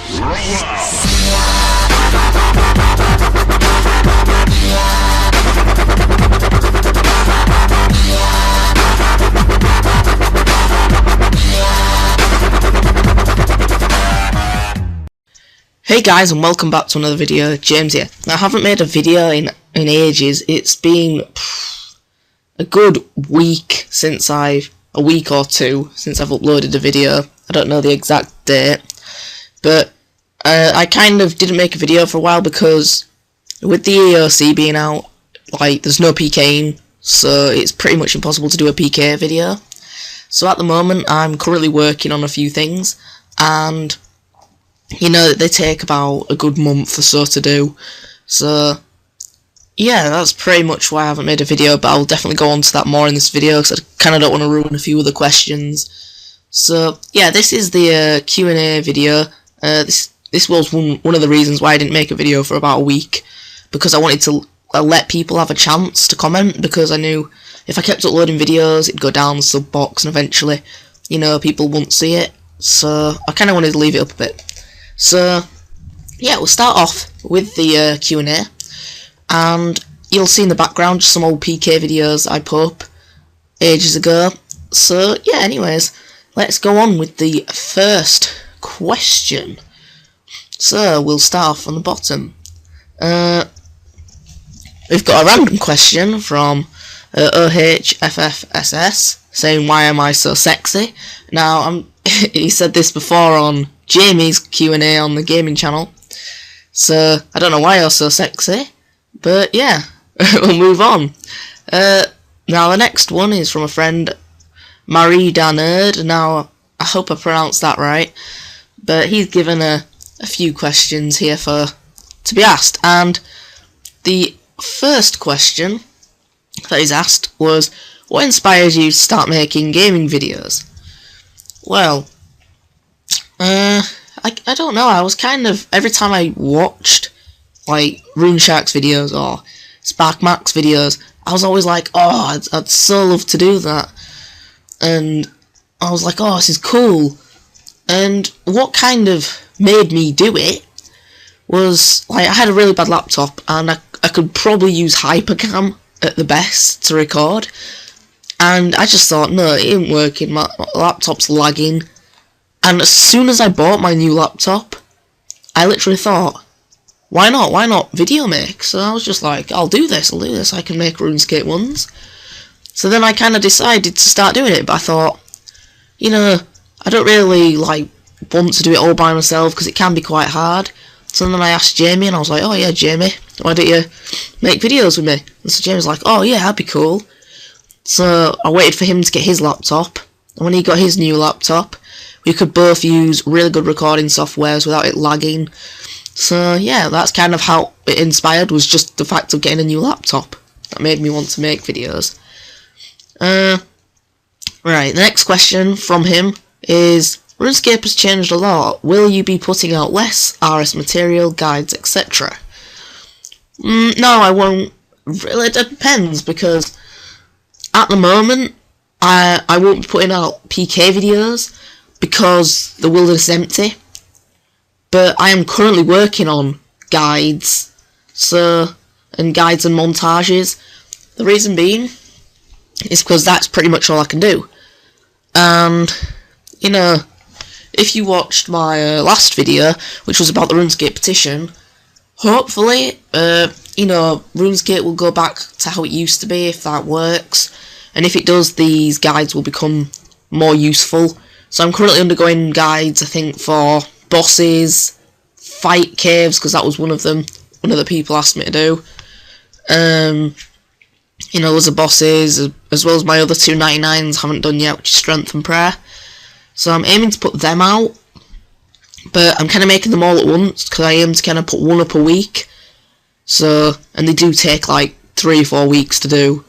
Hey guys, and welcome back to another video. James here. Now, I haven't made a video in ages. It's been a good week a week or two since I've uploaded a video. I don't know the exact date, but I kind of didn't make a video for a while because with the EOC being out, like, there's no PKing, so it's pretty much impossible to do a PK video. So at the moment, I'm currently working on a few things, and you know, they take about a good month or so to do. So yeah, that's pretty much why I haven't made a video, but I'll definitely go on to that more in this video because I kind of don't want to ruin a few other questions. So yeah, this is the Q&A video. This was one of the reasons why I didn't make a video for about a week, because I wanted to let people have a chance to comment, because I knew if I kept uploading videos it'd go down the sub box and eventually, you know, people wouldn't see it. So I kind of wanted to leave it up a bit. So yeah, we'll start off with the Q&A, and you'll see in the background just some old PK videos I put up ages ago. So yeah, anyways, let's go on with the first question. So we'll start off on the bottom. We've got a random question from OHFFSS saying, "Why am I so sexy?" Now, he said this before on Jamie's Q&A on the gaming channel, so I don't know why you're so sexy, but yeah, we'll move on. Now the next one is from a friend, Marie Danerd. Now I hope I pronounced that right, but he's given a few questions here to be asked, and the first question that he's asked was, what inspires you to start making gaming videos? Well, I don't know, I was kind of, every time I watched, like, RuneShark's videos or SparkMax videos, I was always like, oh, I'd so love to do that, and I was like, oh, this is cool. And what kind of made me do it was, like, I had a really bad laptop, and I could probably use Hypercam at the best to record, and I just thought, no, it ain't working, my laptop's lagging. And as soon as I bought my new laptop, I literally thought, why not video make? So I was just like, I'll do this, I can make RuneScape ones. So then I kind of decided to start doing it, but I thought, you know, I don't really, like, want to do it all by myself, because it can be quite hard. So then I asked Jamie, and I was like, oh yeah, Jamie, why don't you make videos with me? And so Jamie was like, oh yeah, that'd be cool. So I waited for him to get his laptop, and when he got his new laptop, we could both use really good recording softwares without it lagging. So yeah, that's kind of how it inspired, was just the fact of getting a new laptop. That made me want to make videos. Right, the next question from him is, RuneScape has changed a lot. Will you be putting out less RS material, guides, etc.? No, I won't. Really, it depends, because at the moment, I won't be putting out PK videos, because the wilderness is empty, but I am currently working on guides, and guides and montages. The reason being is because that's pretty much all I can do. And you know, if you watched my last video, which was about the RuneScape petition, hopefully, you know, RuneScape will go back to how it used to be, if that works, and if it does, these guides will become more useful. So I'm currently undergoing guides, I think, for bosses, fight caves, because that was one of the people asked me to do. You know, loads of bosses, as well as my other 299s haven't done yet, which is Strength and Prayer. So I'm aiming to put them out, but I'm kind of making them all at once, because I aim to kind of put one up a week. So, and they do take like 3 or 4 weeks to do.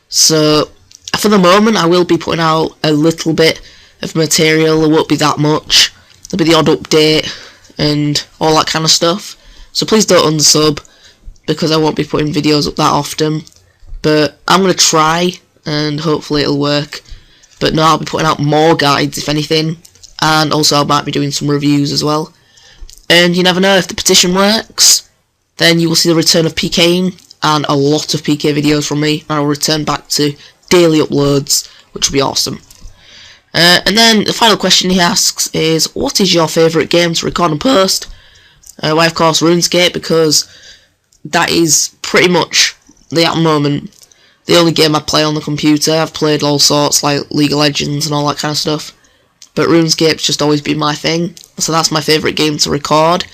So for the moment, I will be putting out a little bit of material. There won't be that much. There'll be the odd update and all that kind of stuff. So please don't unsub, because I won't be putting videos up that often. But I'm going to try, and hopefully it'll work. But no, I'll be putting out more guides, if anything. And also I might be doing some reviews as well. And you never know, if the petition works, then you will see the return of PKing and a lot of PK videos from me, and I'll return back to daily uploads, which will be awesome. And then the final question he asks is, what is your favourite game to record and post? Why, of course, RuneScape, because that is pretty much, at the moment, the only game I play on the computer. I've played all sorts, like League of Legends and all that kind of stuff, but RuneScape's just always been my thing, so that's my favourite game to record.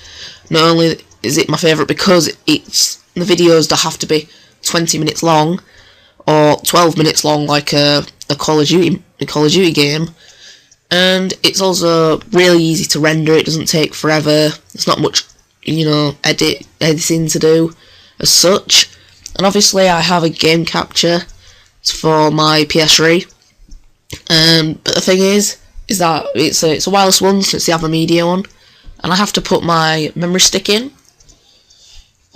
Not only is it my favourite because it's the videos that have to be 20 minutes long, or 12 minutes long like a Call of Duty game, and it's also really easy to render. It doesn't take forever. There's not much, editing to do as such. And obviously I have a game capture for my PS3, but the thing is that it's a wireless one, so it's the other media one, and I have to put my memory stick in,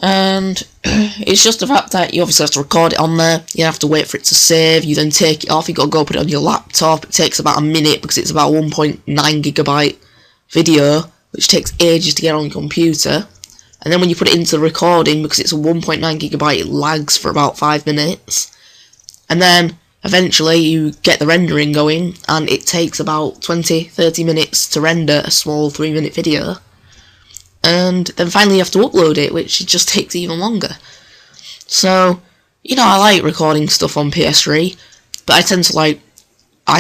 and it's just the fact that you obviously have to record it on there. You have to wait for it to save. You then take it off. You got to go put it on your laptop. It takes about a minute because it's about 1.9 gigabyte video, which takes ages to get on your computer. And then when you put it into the recording, because it's a 1.9 gigabyte, it lags for about 5 minutes. And then eventually you get the rendering going, and it takes about 20-30 minutes to render a small 3-minute video. And then finally you have to upload it, which just takes even longer. So, I like recording stuff on PS3, but I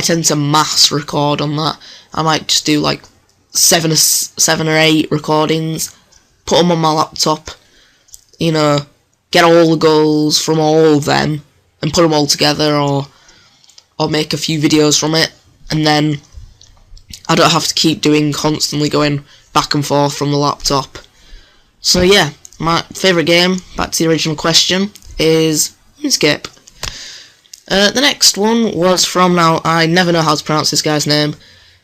tend to mass record on that. I might just do like 7 or 8 recordings, put them on my laptop, get all the goals from all of them and put them all together, or make a few videos from it, and then I don't have to keep constantly going back and forth from the laptop. So yeah, my favourite game, back to the original question, is RuneScape. The next one was from, now I never know how to pronounce this guy's name,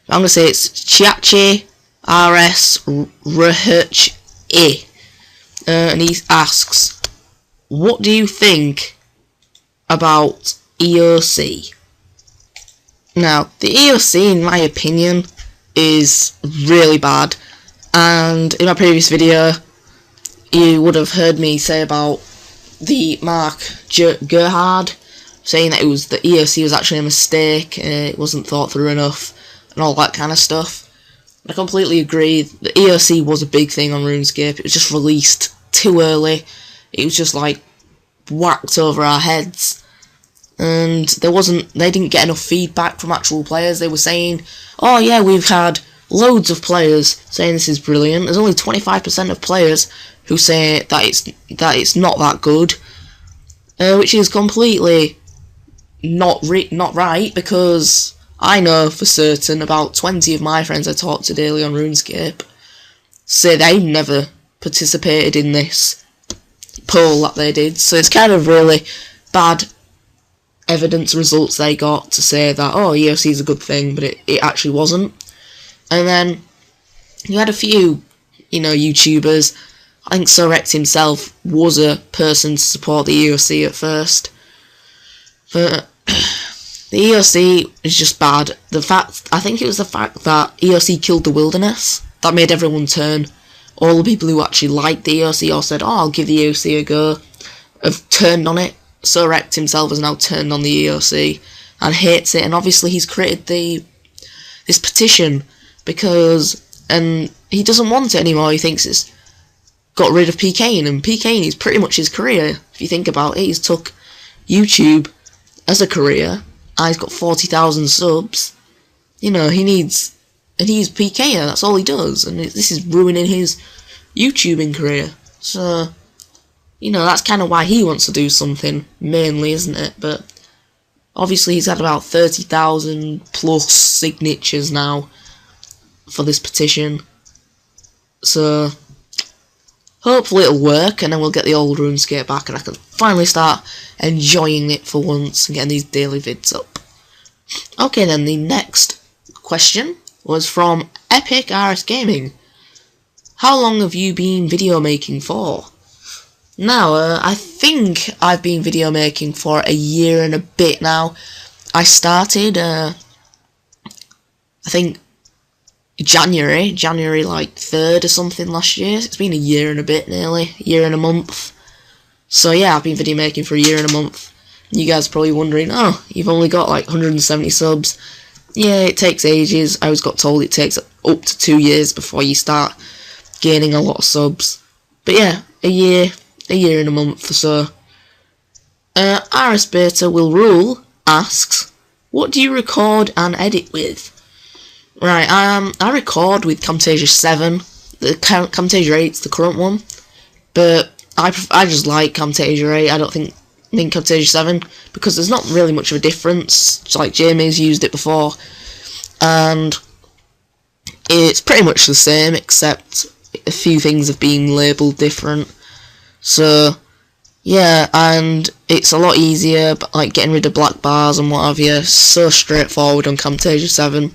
but I'm going to say it's Chiachi RS Rhch E. And he asks, what do you think about EOC? Now, the EOC, in my opinion, is really bad, and in my previous video you would have heard me say about the Mark Gerhard, saying that the EOC was actually a mistake, it wasn't thought through enough, and all that kind of stuff. I completely agree. The EOC was a big thing on RuneScape. It was just released too early. It was just like whacked over our heads, and they didn't get enough feedback from actual players. They were saying, oh yeah, we've had loads of players saying this is brilliant. There's only 25% of players who say that it's not that good, which is completely not right, because I know for certain about 20 of my friends I talk to daily on RuneScape say they never participated in this poll that they did. So it's kind of really bad evidence results they got to say that, oh, EOC is a good thing, but it actually wasn't. And then you had a few, YouTubers. I think Sorect himself was a person to support the EOC at first, but the EOC is just bad. I think it was the fact that EOC killed the wilderness that made everyone turn. All the people who actually liked the EOC or said, oh, I'll give the EOC a go, have turned on it. Sorect himself has now turned on the EOC and hates it, and obviously he's created this petition and he doesn't want it anymore. He thinks it's got rid of PKing, and PKing is pretty much his career. If you think about it, he's took YouTube as a career, and he's got 40,000 subs. He needs PKer, that's all he does, and this is ruining his YouTubing career. So, that's kind of why he wants to do something, mainly, isn't it? But obviously he's had about 30,000 plus signatures now for this petition. So hopefully it'll work, and then we'll get the old RuneScape back, and I can finally start enjoying it for once and getting these daily vids up. Okay, then the next question was from Epic RS Gaming. How long have you been video making for? Now, I think I've been video making for a year and a bit now. I started, I think, January like 3rd or something last year. It's been a year and a bit nearly, a year and a month. So yeah, I've been video making for a year and a month. You guys are probably wondering, oh, you've only got like 170 subs. Yeah, it takes ages. I always got told it takes up to 2 years before you start gaining a lot of subs. But yeah, a year and a month or so. RS Beta Will Rule asks, what do you record and edit with? Right, I record with Camtasia 7. The Camtasia 8's the current one, but I just like Camtasia 8. I don't think Camtasia 7, because there's not really much of a difference. It's like Jamie's used it before, and it's pretty much the same, except a few things have been labelled different. So yeah, and it's a lot easier, but like getting rid of black bars and what have you. So straightforward on Camtasia 7.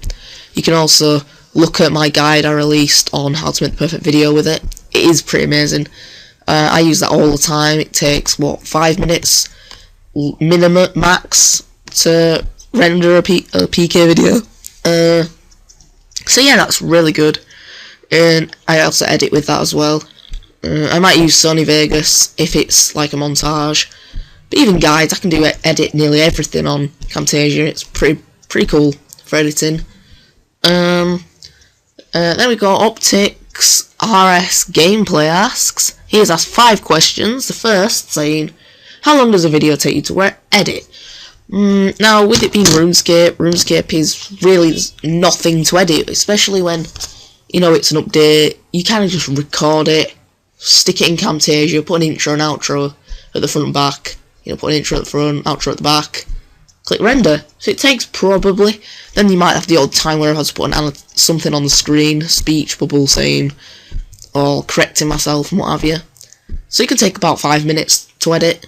You can also look at my guide I released on how to make the perfect video with it. It is pretty amazing. I use that all the time. It takes, 5 minutes minimum, max, to render a PK video. So yeah, that's really good. And I also edit with that as well. I might use Sony Vegas if it's like a montage. But even guides, I can edit nearly everything on Camtasia. It's pretty cool for editing. Then we got Optics RS Gameplay asks. He has asked 5 questions. The first saying, how long does a video take you to edit? Now, with it being RuneScape is really nothing to edit, especially when, it's an update. You kind of just record it, stick it in Camtasia, put an intro and outro at the front and back. Put an intro at the front, outro at the back. Click render. So it takes probably. Then you might have the odd time where I have to put something on the screen, speech bubble saying, or correcting myself and what have you. So it can take about 5 minutes to edit.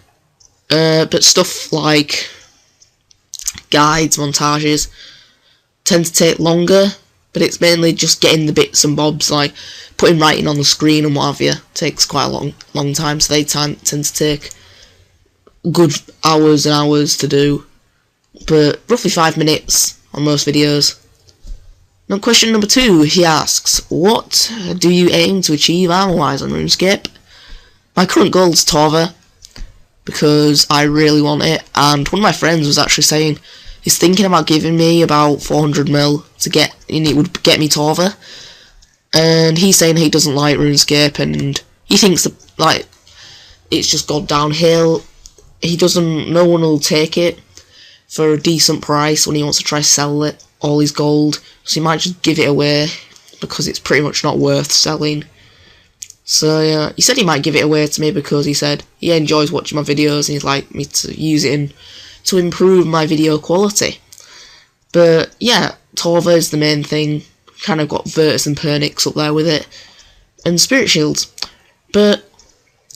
But stuff like guides, montages, tend to take longer. But it's mainly just getting the bits and bobs, like putting writing on the screen and what have you. Takes quite a long time, so they tend to take good hours and hours to do. But roughly 5 minutes on most videos. Now, question number 2, he asks, what do you aim to achieve armor-wise on RuneScape? My current goal is Torva, because I really want it, and one of my friends was actually saying he's thinking about giving me about 400 mil to get, and it would get me Torva, and he's saying he doesn't like RuneScape, and he thinks that, it's just gone downhill. No one will take it for a decent price when he wants to try sell it, all his gold, so he might just give it away, because it's pretty much not worth selling. So yeah, he said he might give it away to me because he said he enjoys watching my videos and he'd like me to use it to improve my video quality. But yeah, Torva is the main thing. Kind of got Virtus and Pernix up there with it, and Spirit Shields. But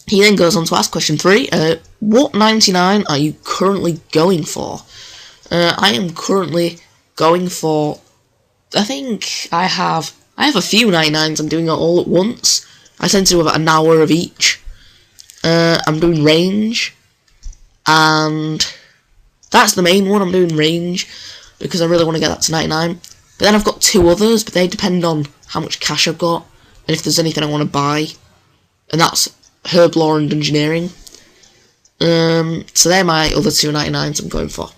he then goes on to ask question 3, what 99 are you currently going for? I am currently going for, I think I have a few 99s, I'm doing it all at once. I tend to do about an hour of each. I'm doing range, and that's the main one. I'm doing range because I really want to get that to 99. But then I've got 2 others, but they depend on how much cash I've got and if there's anything I want to buy. And that's Herb Lore and Dungeoneering. So they're my other 2 99s I'm going for.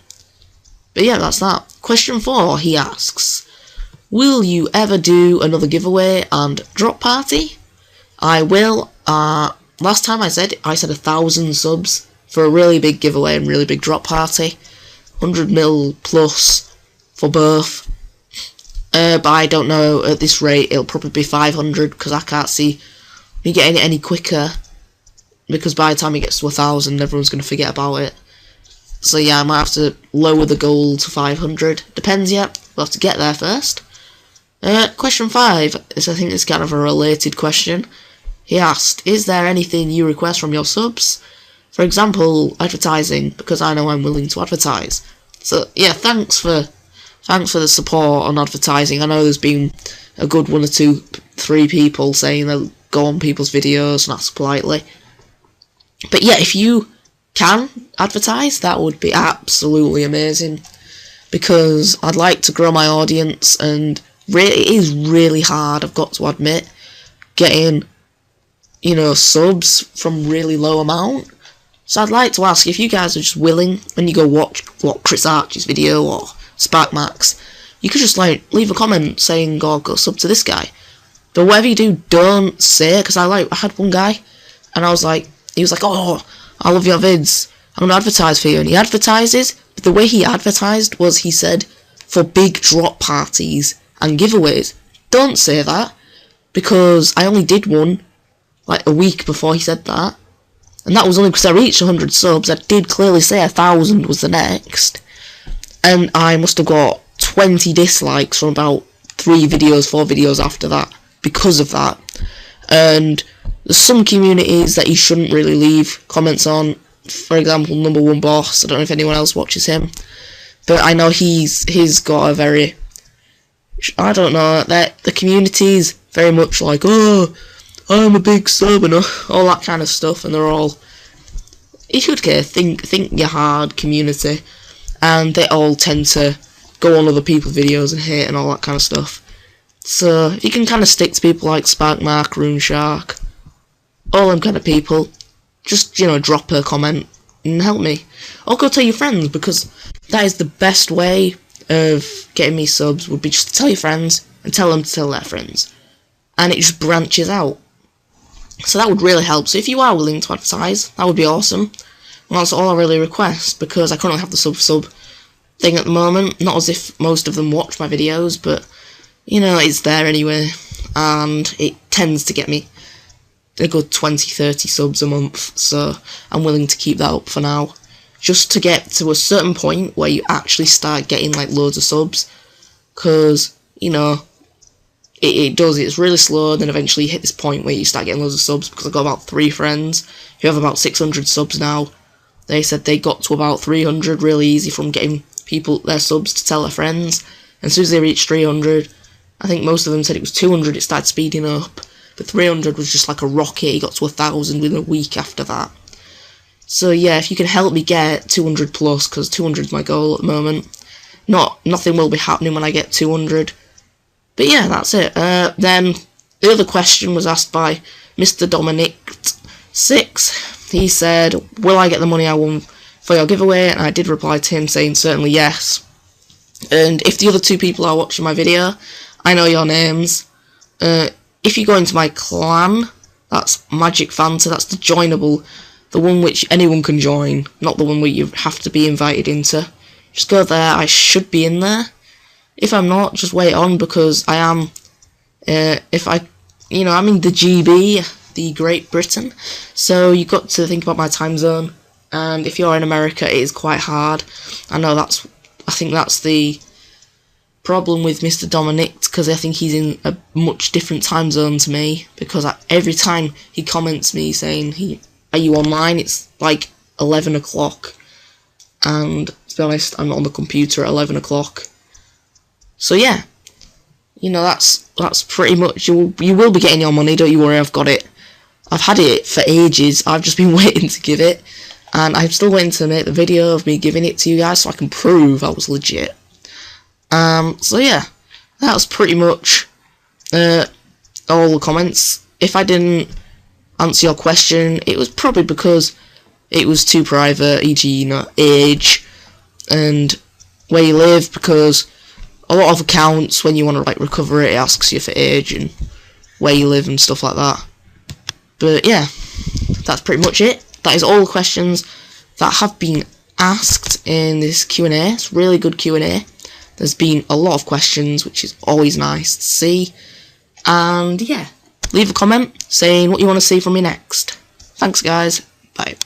But yeah, that's that. Question 4, he asks, will you ever do another giveaway and drop party? I will. Last time I said 1,000 subs for a really big giveaway and really big drop party. 100 mil plus for both. But I don't know, at this rate it'll probably be 500 because I can't see me getting it any quicker. Because by the time it gets to 1,000 everyone's going to forget about it. So yeah, I might have to lower the goal to 500. Depends yet. We'll have to get there first. Question 5 is, I think it's kind of a related question. He asked, is there anything you request from your subs? For example, advertising, because I know I'm willing to advertise. So yeah, thanks for the support on advertising. I know there's been a good 1 or 2, 3 people saying they'll go on people's videos and ask politely. But yeah, if you can advertise, that would be absolutely amazing. Because I'd like to grow my audience, and it is really hard, I've got to admit, getting, you know, subs from really low amount. So I'd like to ask if you guys are just willing, when you go watch Chris Archie's video or SparkMax, you could just like leave a comment saying, "Oh, go sub to this guy." But whatever you do, don't say it, because I had one guy, and he was like, "Oh, I love your vids, I'm gonna advertise for you," and he advertises, but the way he advertised was he said for big drop parties and giveaways. Don't say that, because I only did one like a week before he said that, and that was only because I reached 100 subs. I did clearly say 1,000 was the next, and I must have got 20 dislikes from about 4 videos after that because of that. And there's some communities that you shouldn't really leave comments on. For example, Number One Boss, I don't know if anyone else watches him, but I know he's got a very, I don't know, that the community's very much like, "Oh, I'm a big sub," and all that kind of stuff, and they're all, you should care, think you're hard community, and they all tend to go on other people's videos and hate and all that kind of stuff. So if you can kind of stick to people like SparkMark, RuneShark, all them kind of people, just, you know, drop a comment and help me. Or go tell your friends, because that is the best way of getting me subs, would be just to tell your friends and tell them to tell their friends. And it just branches out. So that would really help. So if you are willing to advertise, that would be awesome. And that's all I really request, because I currently have the sub thing at the moment. Not as if most of them watch my videos, but, you know, it's there anyway. And it tends to get me a good 20-30 subs a month. So I'm willing to keep that up for now, just to get to a certain point where you actually start getting like loads of subs. Because, you know, it's really slow, then eventually you hit this point where you start getting loads of subs, because I've got about 3 friends who have about 600 subs now. They said they got to about 300 really easy from getting people their subs to tell their friends, and as soon as they reached 300, I think most of them said it was 200, it started speeding up, but 300 was just like a rocket. It got to 1,000 within a week after that. So yeah, if you can help me get 200 plus, because 200 is my goal at the moment. Nothing will be happening when I get 200. But yeah, that's it. Then the other question was asked by Mr. Dominic6. He said, "Will I get the money I won for your giveaway?" And I did reply to him saying certainly yes. And if the other 2 people are watching my video, I know your names. If you go into my clan, that's Majikfs, that's the joinable, the one which anyone can join, not the one where you have to be invited into. Just go there, I should be in there. If I'm not, just wait on, because I am, I'm in the GB, the Great Britain, so you've got to think about my time zone, and if you're in America, it is quite hard. I think that's the problem with Mr. Dominic, because I think he's in a much different time zone to me, because every time he comments me saying, "Are you online?" it's like 11 o'clock, and to be honest, I'm not on the computer at 11 o'clock. So yeah, you know, that's pretty much, you will be getting your money, don't you worry, I've got it. I've had it for ages, I've just been waiting to give it, and I'm still waiting to make the video of me giving it to you guys so I can prove I was legit. So yeah, that was pretty much all the comments. If I didn't answer your question, it was probably because it was too private, e.g., you know, age and where you live, because a lot of accounts, when you want to like recover it, it asks you for age and where you live and stuff like that. But yeah, that's pretty much it. That is all the questions that have been asked in this Q&A. It's really good Q&A. There's been a lot of questions, which is always nice to see. And yeah, leave a comment saying what you want to see from me next. Thanks guys, bye.